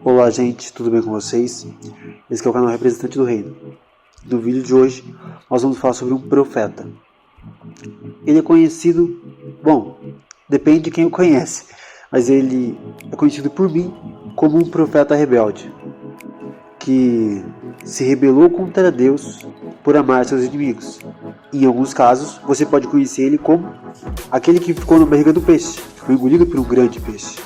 Olá gente, tudo bem com vocês? Esse aqui é o canal Representante do Reino. No vídeo de hoje nós vamos falar sobre um profeta. Ele é conhecido, depende de quem o conhece, mas ele é conhecido por mim como um profeta rebelde, que se rebelou contra Deus por amar seus inimigos. Em alguns casos, você pode conhecer ele como aquele que ficou na barriga do peixe, que foi engolido por um grande peixe.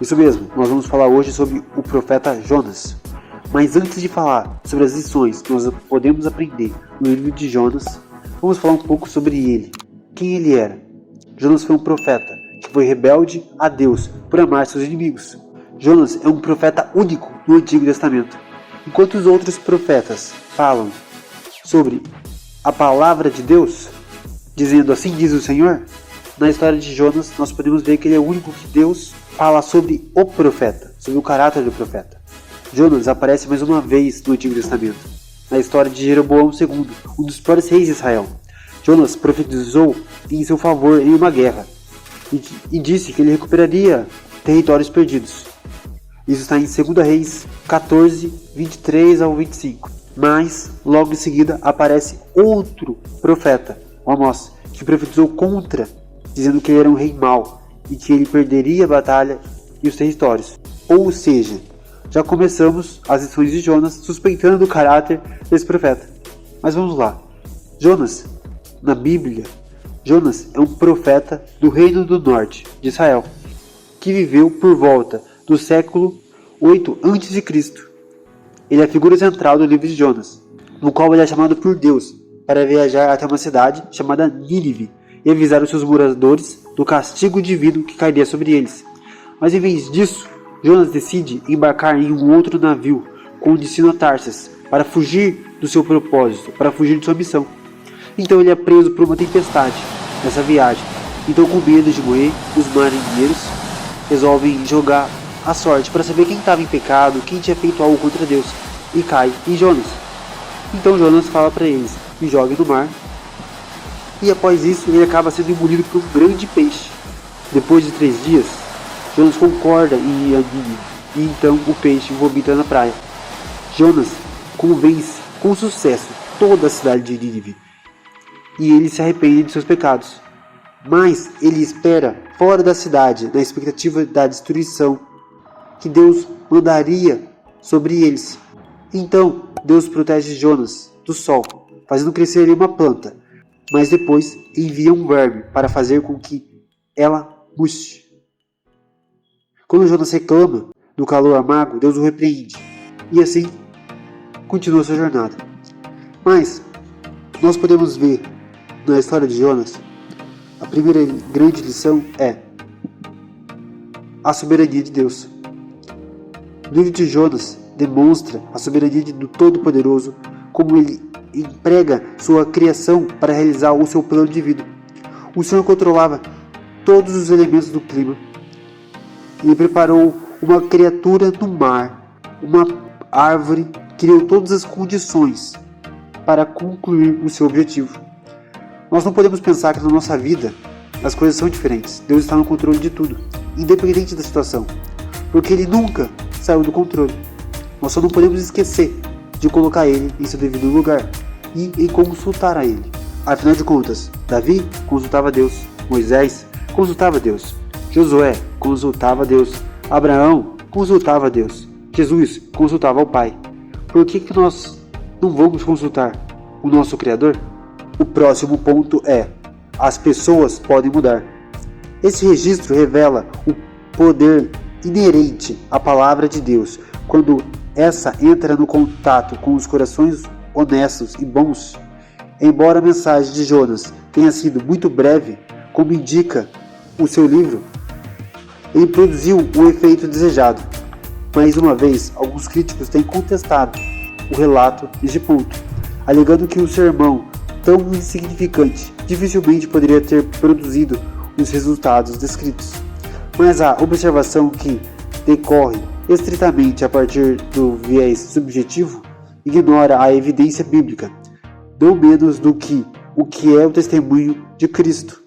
Isso mesmo, nós vamos falar hoje sobre o profeta Jonas. Mas antes de falar sobre as lições que nós podemos aprender no livro de Jonas, vamos falar um pouco sobre ele. Quem ele era? Jonas foi um profeta que foi rebelde a Deus por amar seus inimigos. Jonas é um profeta único no Antigo Testamento. Enquanto os outros profetas falam sobre a palavra de Deus, dizendo assim diz o Senhor, na história de Jonas nós podemos ver que ele é o único que Deus fala sobre o profeta, sobre o caráter do profeta. Jonas aparece mais uma vez no Antigo Testamento, na história de Jeroboão II, um dos piores reis de Israel. Jonas profetizou em seu favor em uma guerra e disse que ele recuperaria territórios perdidos. Isso está em 2 Reis 14, 23 ao 25. Mas, logo em seguida, aparece outro profeta, Amós, que profetizou contra, dizendo que ele era um rei mau e que ele perderia a batalha e os territórios. Ou seja, já começamos as lições de Jonas suspeitando do caráter desse profeta. Mas vamos lá. Jonas, na Bíblia, Jonas é um profeta do Reino do Norte de Israel, que viveu por volta do século 8 a.C. Ele é a figura central do livro de Jonas, no qual ele é chamado por Deus para viajar até uma cidade chamada Nínive e avisar os seus moradores do castigo divino que cairia sobre eles. Mas em vez disso, Jonas decide embarcar em um outro navio com destino a Tarsis para fugir do seu propósito, para fugir de sua missão. Então ele é preso por uma tempestade nessa viagem. Então, com medo de morrer, os marinheiros resolvem jogar a sorte para saber quem estava em pecado, quem tinha feito algo contra Deus, e cai em Jonas. Então Jonas fala para eles: me joguem no mar. E após isso ele acaba sendo engolido por um grande peixe. Depois de 3 dias, Jonas concorda em ir a Nínive, e então o peixe vomita na praia. Jonas convence com sucesso toda a cidade de Nínive, e ele se arrepende de seus pecados. Mas ele espera fora da cidade, na expectativa da destruição que Deus mandaria sobre eles. Então Deus protege Jonas do sol, fazendo crescer ali uma planta, mas depois envia um verme para fazer com que ela murche. Quando Jonas reclama do calor amargo, Deus o repreende, e assim continua sua jornada. Mas nós podemos ver na história de Jonas, a primeira grande lição é a soberania de Deus. O livro de Jonas demonstra a soberania do Todo-Poderoso, como ele emprega sua criação para realizar o seu plano divino. O Senhor controlava todos os elementos do clima. Ele preparou uma criatura no mar, uma árvore, criou todas as condições para concluir o seu objetivo. Nós não podemos pensar que na nossa vida as coisas são diferentes. Deus está no controle de tudo, independente da situação, porque Ele nunca saiu do controle. Nós só não podemos esquecer de colocar Ele em seu devido lugar e em consultar a Ele. Afinal de contas, Davi consultava Deus, Moisés consultava Deus, Josué consultava Deus, Abraão consultava Deus, Jesus consultava o Pai. Por que nós não vamos consultar o nosso Criador? O próximo ponto é: as pessoas podem mudar. Esse registro revela o poder inerente à palavra de Deus quando essa entra no contato com os corações honestos e bons. Embora a mensagem de Jonas tenha sido muito breve, como indica o seu livro, ele produziu o efeito desejado. Mais uma vez, alguns críticos têm contestado o relato neste ponto, alegando que o sermão tão insignificante dificilmente poderia ter produzido os resultados descritos. Mas a observação que decorre estritamente a partir do viés subjetivo ignora a evidência bíblica, não menos do que o que é o testemunho de Cristo.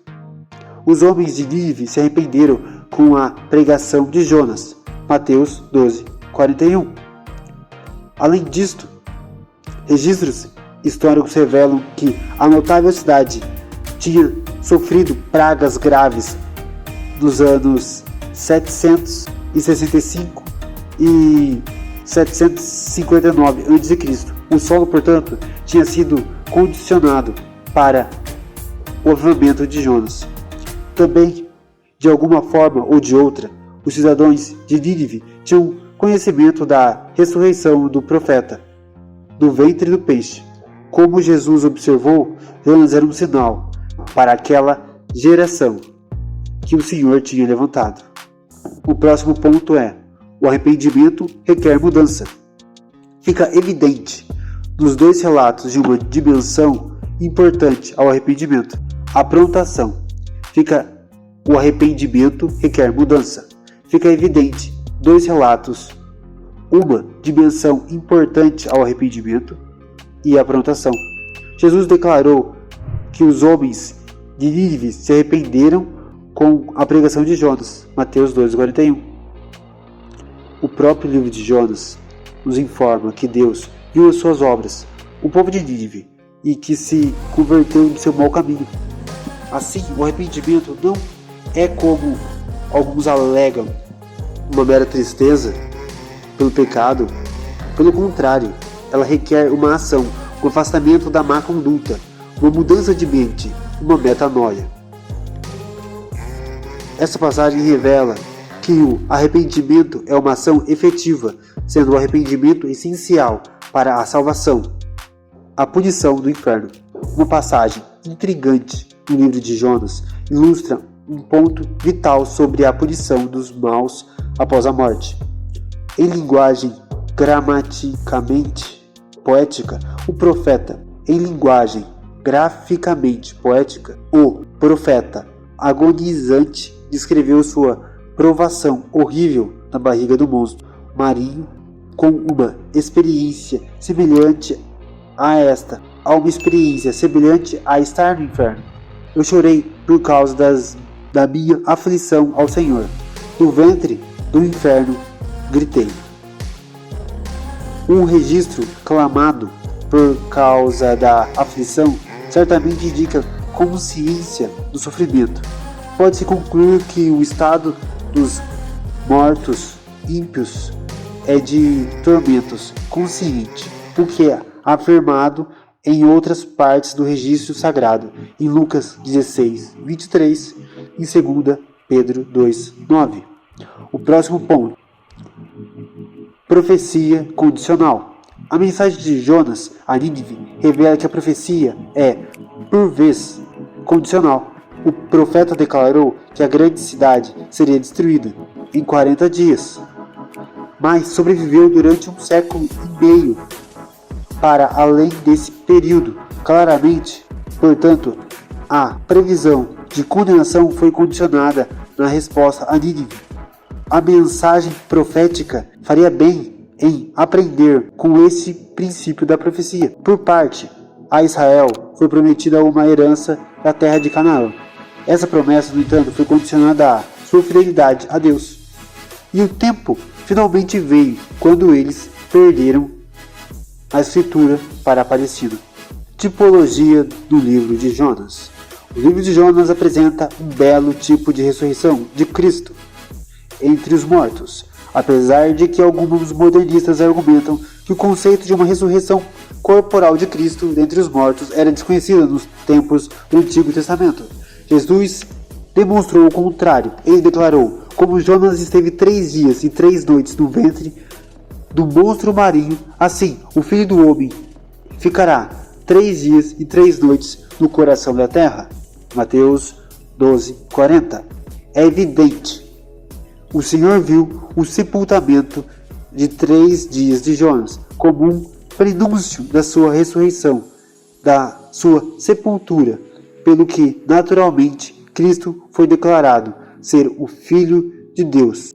Os homens de Nínive se arrependeram com a pregação de Jonas. Mateus 12, 41. Além disto, registros históricos revelam que a notável cidade tinha sofrido pragas graves nos anos 765 e 759 a.C. O solo, portanto, tinha sido condicionado para o avivamento de Jonas. Também, de alguma forma ou de outra, os cidadãos de Nínive tinham conhecimento da ressurreição do profeta do ventre do peixe. Como Jesus observou, Jonas era um sinal para aquela geração que o Senhor tinha levantado. O próximo ponto é: o arrependimento requer mudança. Fica evidente nos dois relatos de uma dimensão importante ao arrependimento. Aprontação. O arrependimento requer mudança. Fica evidente dois relatos, uma dimensão importante ao arrependimento e aprontação. Jesus declarou que os homens de Nínive se arrependeram com a pregação de Jonas, Mateus 2,41. O próprio livro de Jonas nos informa que Deus viu as suas obras, o povo de Nínive, e que se converteu do seu mau caminho. Assim, o arrependimento não é, como alguns alegam, uma mera tristeza pelo pecado. Pelo contrário, ela requer uma ação, um afastamento da má conduta, uma mudança de mente, uma metanoia. Essa passagem revela que o arrependimento é uma ação efetiva, sendo o arrependimento essencial para a salvação, a punição do inferno. Uma passagem intrigante no livro de Jonas ilustra um ponto vital sobre a punição dos maus após a morte. Em linguagem gramaticamente poética, o profeta, o profeta agonizante descreveu sua provação horrível na barriga do monstro marinho com uma experiência semelhante a uma experiência semelhante a estar no inferno. Eu chorei por causa da minha aflição ao Senhor. Do ventre do inferno gritei. Um registro clamado por causa da aflição certamente indica consciência do sofrimento. Pode-se concluir que o estado dos mortos ímpios é de tormentos consciente, o que é afirmado em outras partes do registro sagrado, em Lucas 16, 23, em 2 Pedro 2, 9. O próximo ponto: profecia condicional. A mensagem de Jonas a Nínive revela que a profecia é, por vez, condicional. O profeta declarou que a grande cidade seria destruída em 40 dias, mas sobreviveu durante 1 século e meio para além desse período. Claramente, portanto, a previsão de condenação foi condicionada na resposta a Nínive. A mensagem profética faria bem em aprender com esse princípio da profecia. Por parte a Israel foi prometida uma herança da terra de Canaã. Essa promessa, no entanto, foi condicionada à sua fidelidade a Deus. E o tempo finalmente veio quando eles perderam a escritura para a Palestina. Tipologia do livro de Jonas. O livro de Jonas apresenta um belo tipo de ressurreição de Cristo entre os mortos, apesar de que alguns modernistas argumentam que o conceito de uma ressurreição corporal de Cristo dentre os mortos era desconhecido nos tempos do Antigo Testamento. Jesus demonstrou o contrário. Ele declarou: como Jonas esteve 3 dias e 3 noites no ventre do monstro marinho, assim o Filho do Homem ficará 3 dias e 3 noites no coração da terra. Mateus 12:40. É evidente. O Senhor viu o sepultamento de 3 dias de Jonas como um prenúncio da sua ressurreição, da sua sepultura, pelo que, naturalmente, Cristo foi declarado ser o Filho de Deus,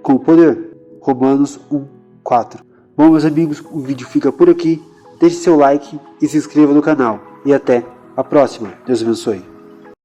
com poder. Romanos 1:4. Bom, meus amigos, o vídeo fica por aqui. Deixe seu like e se inscreva no canal. E até a próxima. Deus abençoe.